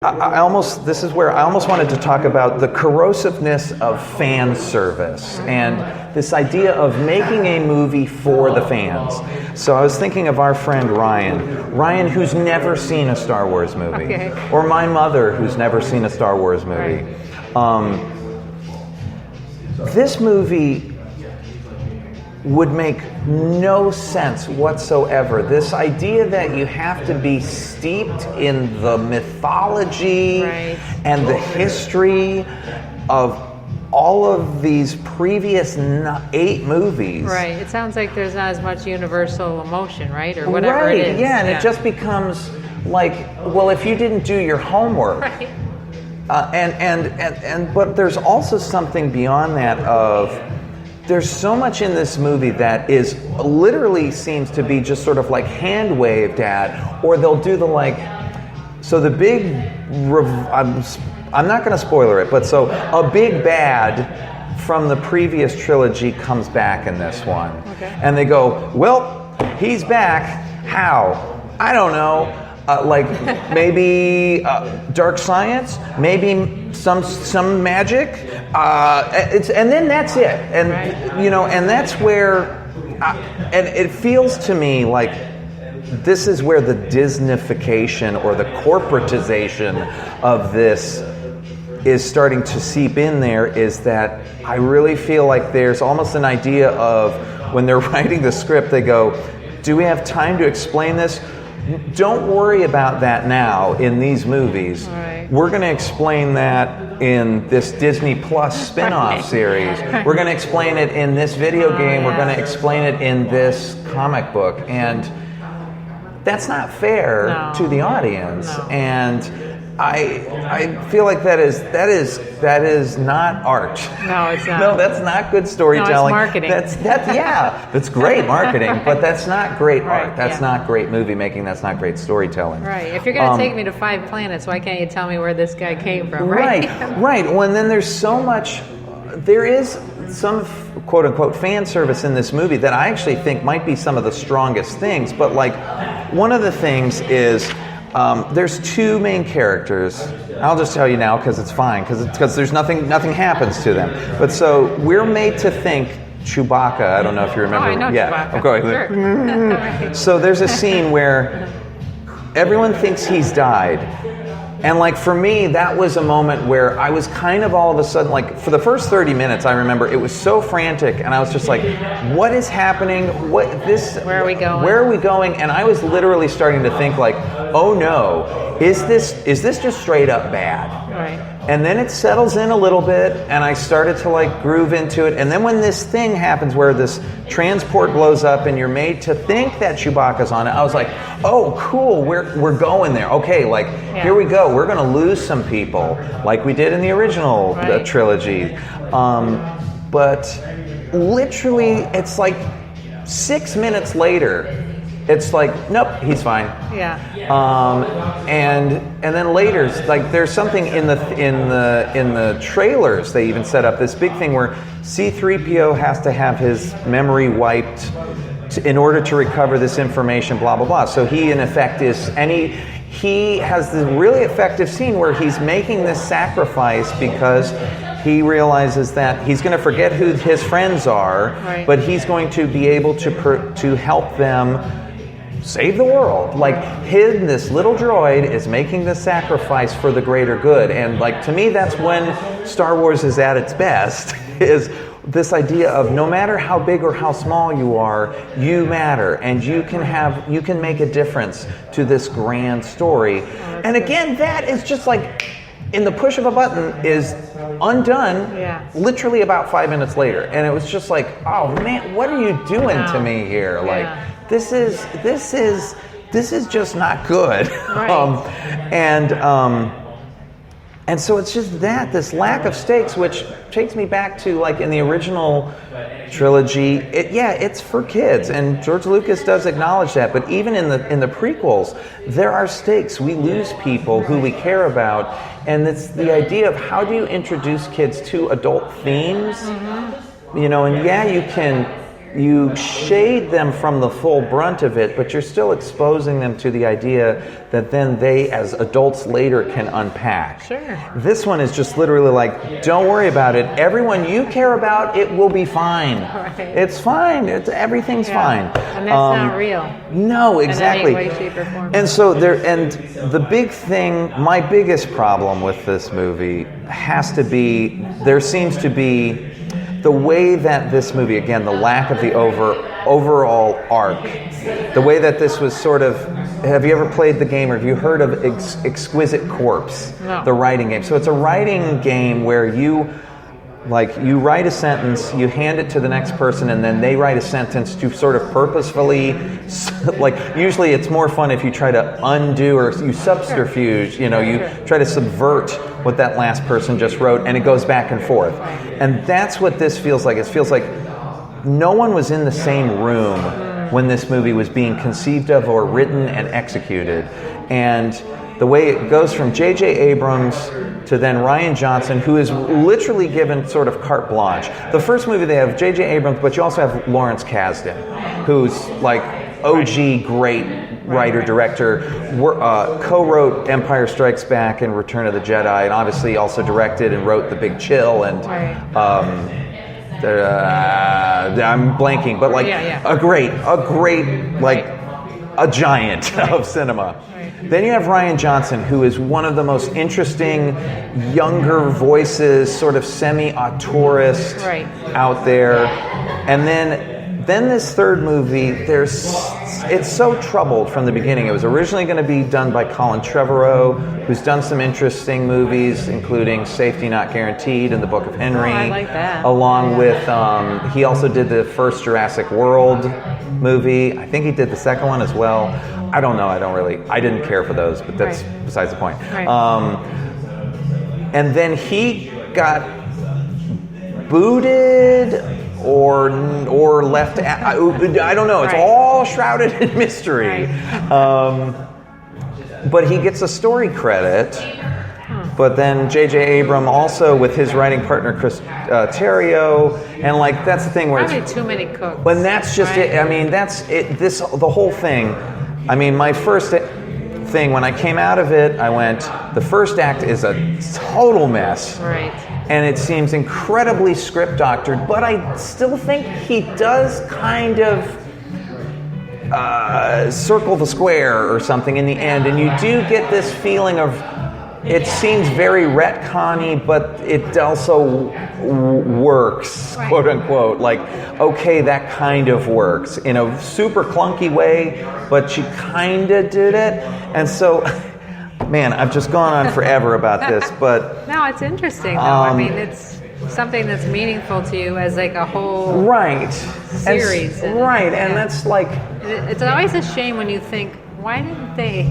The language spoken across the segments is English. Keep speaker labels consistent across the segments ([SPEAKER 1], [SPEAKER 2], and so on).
[SPEAKER 1] This is where I almost wanted to talk about the corrosiveness of fan service and this idea of making a movie for the fans. So I was thinking of our friend Ryan who's never seen a Star Wars movie, or my mother who's never seen a Star Wars movie. This movie would make no sense whatsoever. This idea that you have to be steeped in the mythology and the history of all of these previous 8 movies.
[SPEAKER 2] Right. It sounds like there's not as much universal emotion, right? Or whatever it is.
[SPEAKER 1] Yeah, and it just becomes like, well, if you didn't do your homework.
[SPEAKER 2] Right.
[SPEAKER 1] But there's also something beyond that of there's so much in this movie that is literally seems to be just sort of like hand waved at, or they'll do the like. So the big, I'm not going to spoiler it, but so a big bad from the previous trilogy comes back in this one, and they go, well, he's back. How? I don't know. Like maybe dark science, maybe some magic, and then that's it. And and that's where, and it feels to me like this is where the Disneyfication or the corporatization of this is starting to seep in. There is that I really feel like there's almost an idea of when they're writing the script, they go, do we have time to explain this? Don't worry about that now in these movies. We're going to explain that in this Disney Plus spin-off series. We're going to explain it in this video game. We're going to explain it in this comic book. And that's not fair to the audience. And I feel like that is not art.
[SPEAKER 2] No, it's not.
[SPEAKER 1] No, that's not good storytelling.
[SPEAKER 2] No, it's marketing.
[SPEAKER 1] That's great marketing, but that's not great art. That's not great movie making. That's not great storytelling.
[SPEAKER 2] Right. If you're going to take me to 5 planets, why can't you tell me where this guy came from? Right.
[SPEAKER 1] Right. Well, and then there's so much. There is some quote unquote fan service in this movie that I actually think might be some of the strongest things. But like one of the things is. There's 2 main characters. I'll just tell you now because it's fine, because there's nothing happens to them. But so we're made to think Chewbacca. I don't know if you remember.
[SPEAKER 2] Oh, I know Chewbacca.
[SPEAKER 1] I'm going.
[SPEAKER 2] Sure.
[SPEAKER 1] So there's a scene where everyone thinks he's died. And like for me, that was a moment where I was kind of all of a sudden, like for the first 30 minutes, I remember it was so frantic, and I was just like, what is happening? Where
[SPEAKER 2] are we going?
[SPEAKER 1] Where are we going? And I was literally starting to think like, oh no, is this just straight up bad?
[SPEAKER 2] Right.
[SPEAKER 1] And then it settles in a little bit, and I started to like groove into it. And then when this thing happens where this transport blows up and you're made to think that Chewbacca's on it, I was like, oh, cool, we're going there. Okay, like here we go. We're going to lose some people, like we did in the original trilogy. But literally, it's like 6 minutes later. It's like, nope, he's fine.
[SPEAKER 2] Yeah.
[SPEAKER 1] And then later, like there's something in the trailers. They even set up this big thing where C-3PO has to have his memory wiped in order to recover this information. Blah blah blah. So he in effect is, and he has this really effective scene where he's making this sacrifice because he realizes that he's going to forget who his friends are, but he's going to be able to help them save the world. Like this little droid is making this sacrifice for the greater good. And like to me, that's when Star Wars is at its best, is this idea of no matter how big or how small you are, you matter, and you can make a difference to this grand story. And again, that is just like in the push of a button is undone literally about 5 minutes later. And it was just like, oh man, what are you doing to me here? Like this is just not good. And so it's just this lack of stakes, which takes me back to like in the original trilogy, it's for kids, and George Lucas does acknowledge that. But even in the prequels, there are stakes. We lose people who we care about, and it's the idea of how do you introduce kids to adult themes, and you can you shade them from the full brunt of it, but you're still exposing them to the idea that then they, as adults later, can unpack.
[SPEAKER 2] Sure.
[SPEAKER 1] This one is just literally like, don't worry about it. Everyone you care about, it will be fine.
[SPEAKER 2] Right.
[SPEAKER 1] It's fine. Everything's fine.
[SPEAKER 2] And that's not real.
[SPEAKER 1] No, exactly.
[SPEAKER 2] In any way, shape, or form.
[SPEAKER 1] And so the big thing, my biggest problem with this movie has to be, there seems to be the way that this movie, again, the lack of the overall arc, the way that this was sort of, have you ever played the game or have you heard of Exquisite Corpse?
[SPEAKER 2] No.
[SPEAKER 1] The writing game. So it's a writing game where you write a sentence, you hand it to the next person, and then they write a sentence to sort of purposefully, like, usually it's more fun if you try to undo or you subterfuge, you try to subvert what that last person just wrote, and it goes back and forth. And that's what this feels like. It feels like no one was in the same room when this movie was being conceived of or written and executed. And the way it goes from J.J. Abrams to then Rian Johnson, who is literally given sort of carte blanche. The first movie they have J.J. Abrams, but you also have Lawrence Kasdan, who's like OG great writer-director, co-wrote Empire Strikes Back and Return of the Jedi, and obviously also directed and wrote The Big Chill and I'm blanking, but like a great like a giant of cinema. Then you have Rian Johnson, who is one of the most interesting younger voices, sort of semi-auteurist out there. And then this third movie, it's so troubled from the beginning. It was originally going to be done by Colin Trevorrow, who's done some interesting movies, including Safety Not Guaranteed and The Book of Henry.
[SPEAKER 2] Oh, I like that.
[SPEAKER 1] Along with, he also did the first Jurassic World movie. I think he did the second one as well. I don't know. I didn't care for those, but that's besides the point.
[SPEAKER 2] Right.
[SPEAKER 1] And then he got booted or left. I don't know. It's all shrouded in mystery. But he gets a story credit. But then J.J. Abrams also with his writing partner Chris Terrio, and like that's the thing where
[SPEAKER 2] probably too many cooks.
[SPEAKER 1] When that's just it. I mean, that's it. The whole thing. I mean, my first thing when I came out of it, I went, the first act is a total mess.
[SPEAKER 2] Right.
[SPEAKER 1] And it seems incredibly script doctored, but I still think he does kind of circle the square or something in the end. And you do get this feeling of, it seems very retcon-y, but it also works, quote unquote. Like, okay, that kind of works in a super clunky way, but she kind of did it. And so, man, I've just gone on forever about this, but...
[SPEAKER 2] No, it's interesting, though. I mean, it's something that's meaningful to you as like a whole series.
[SPEAKER 1] And that's like...
[SPEAKER 2] It's always a shame when you think, why didn't they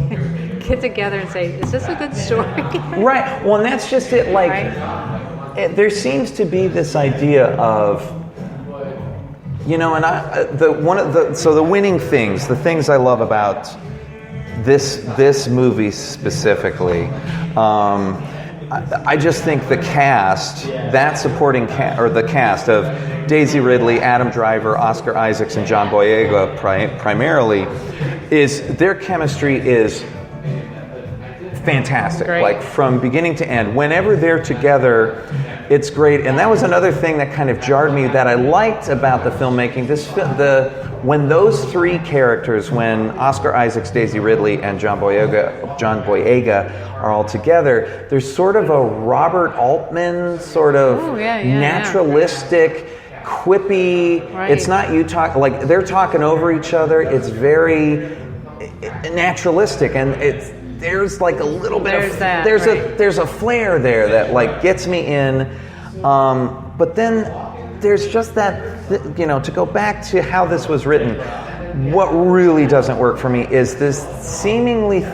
[SPEAKER 2] get together and say, is this a good story?
[SPEAKER 1] Right. Well, and that's just it. Like, there seems to be this idea of, and the winning things, the things I love about this movie specifically, I just think the cast, that supporting the cast of Daisy Ridley, Adam Driver, Oscar Isaacs, and John Boyega primarily, their chemistry is fantastic.
[SPEAKER 2] Great.
[SPEAKER 1] Like from beginning to end. Whenever they're together, it's great. And that was another thing that kind of jarred me that I liked about the filmmaking. When those three characters, when Oscar Isaacs, Daisy Ridley, and John Boyega are all together, there's sort of a Robert Altman sort of naturalistic, quippy. Right. It's not you talk like they're talking over each other. It's very naturalistic, and there's like a little bit there's a flair there that like gets me in. But then there's just that to go back to how this was written. What really doesn't work for me is this seemingly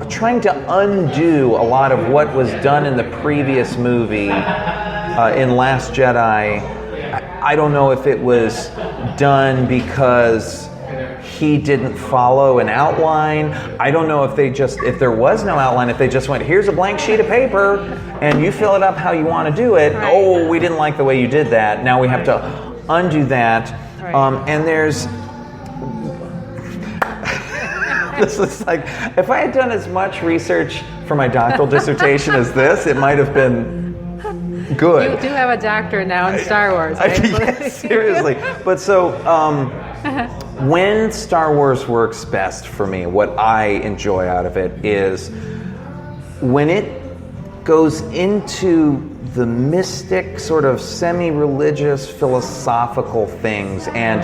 [SPEAKER 1] trying to undo a lot of what was done in the previous movie in Last Jedi. I don't know if it was done because he didn't follow an outline. I don't know if there was no outline, if they just went, here's a blank sheet of paper and you fill it up how you want to do it. Right. Oh, we didn't like the way you did that. Now we have to undo that.
[SPEAKER 2] Right.
[SPEAKER 1] And there's this is like, if I had done as much research for my doctoral dissertation as this, it might have been good.
[SPEAKER 2] You do have a doctorate now in Star Wars, right?
[SPEAKER 1] Yes, seriously. But so, when Star Wars works best for me, what I enjoy out of it is when it goes into the mystic, sort of semi-religious, philosophical things, and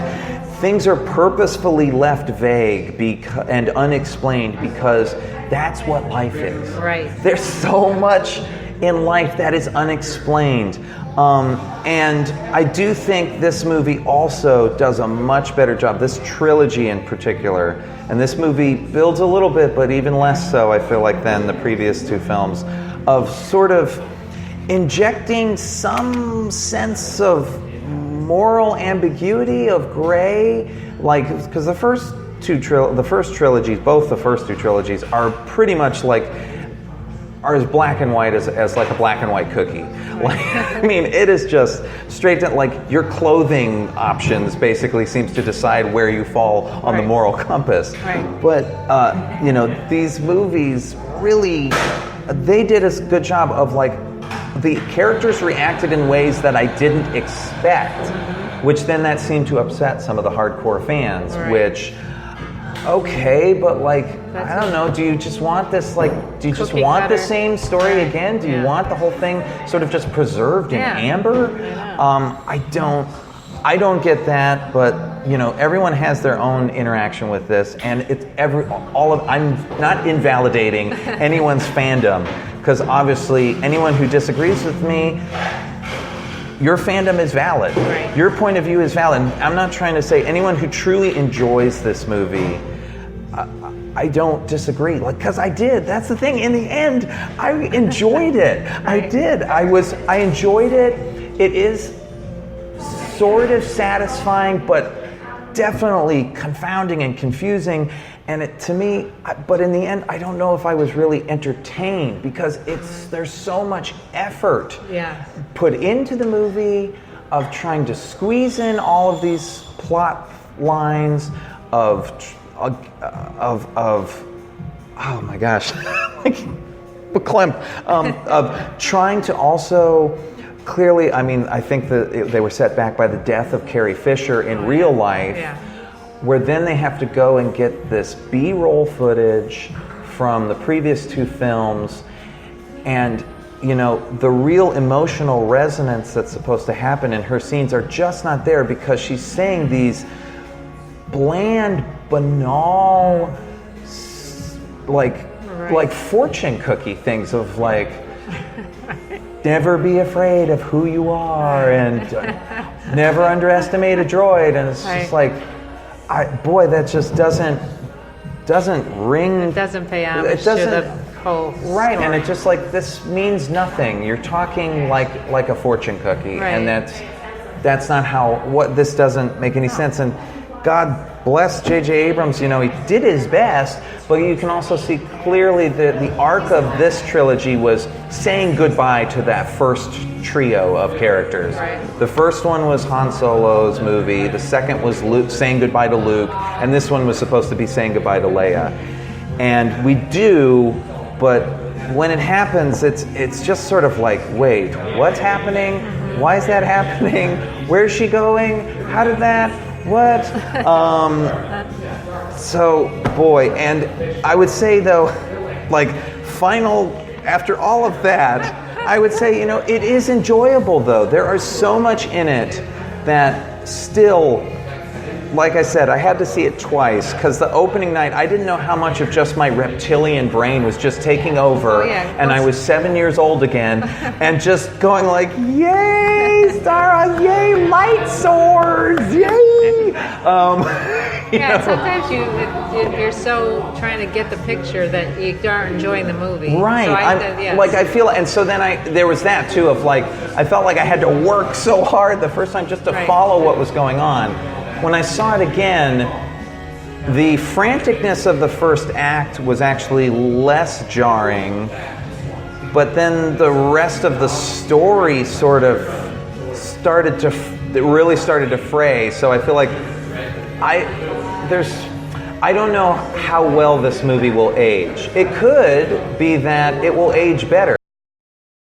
[SPEAKER 1] things are purposefully left vague and unexplained because that's what life is.
[SPEAKER 2] Right.
[SPEAKER 1] There's so much in life that is unexplained. And I do think this movie also does a much better job, this trilogy in particular, and this movie builds a little bit, but even less so, I feel like, than the previous two films, of sort of injecting some sense of moral ambiguity, of gray, like, because the first two trilogies, both the first two trilogies, are pretty much like, are as black and white as like a black and white cookie. Like, I mean, it is just straight to, like, your clothing options basically seems to decide where you fall on the moral compass.
[SPEAKER 2] Right.
[SPEAKER 1] But, you know, these movies really, they did a good job of, like, the characters reacted in ways that I didn't expect, which then that seemed to upset some of the hardcore fans, which, okay, but, like, I don't know, do you just want this, like, do you just want the same story again? Do you want the whole thing sort of just preserved in amber? I don't get that, but, you know, everyone has their own interaction with this, and it's I'm not invalidating anyone's fandom, because obviously anyone who disagrees with me, your fandom is valid.
[SPEAKER 2] Right.
[SPEAKER 1] Your point of view is valid. I'm not trying to say anyone who truly enjoys this movie, I don't disagree, like, because I did. That's the thing. In the end, I enjoyed it. I did. I enjoyed it. It is sort of satisfying, but definitely confounding and confusing. And it, to me, but in the end, I don't know if I was really entertained, because there's so much effort put into the movie of trying to squeeze in all of these plot lines of oh my gosh, like Clem, of trying to also clearly, I mean, I think that they were set back by the death of Carrie Fisher in real life, where then they have to go and get this B-roll footage from the previous two films, and, you know, the real emotional resonance that's supposed to happen in her scenes are just not there, because she's saying these bland, banal, like fortune cookie things of, like, never be afraid of who you are, and never underestimate a droid, and it's just like, boy, that just doesn't ring.
[SPEAKER 2] It doesn't pay homage to the whole
[SPEAKER 1] right,
[SPEAKER 2] story.
[SPEAKER 1] and it's just like, this means nothing. You're talking like a fortune cookie, and that's not how. This doesn't make any sense. And God bless J.J. Abrams, you know, he did his best, but you can also see clearly that the arc of this trilogy was saying goodbye to that first trio of characters.
[SPEAKER 2] Right.
[SPEAKER 1] The first one was Han Solo's movie, the second was Luke, saying goodbye to Luke, and this one was supposed to be saying goodbye to Leia. And we do, but when it happens, it's just sort of like, wait, what's happening? Why is that happening? Where's she going? How did that? What? So, boy, and I would say, though, like, after all of that, I would say, you know, it is enjoyable, though. There are so much in it that still, like I said, I had to see it twice, because the opening night, I didn't know how much of just my reptilian brain was just taking over, and I was 7 years old again, and just going like, yay, Star Wars, yay, light swords, yay!
[SPEAKER 2] Sometimes you're so trying to get the picture that you aren't enjoying the movie.
[SPEAKER 1] Right.
[SPEAKER 2] So
[SPEAKER 1] I feel, and so then there was that too of, like, I felt like I had to work so hard the first time just to follow what was going on. When I saw it again, the franticness of the first act was actually less jarring, but then the rest of the story sort of started to, it really started to fray. So I feel like I don't know how well this movie will age. It could be that it will age better.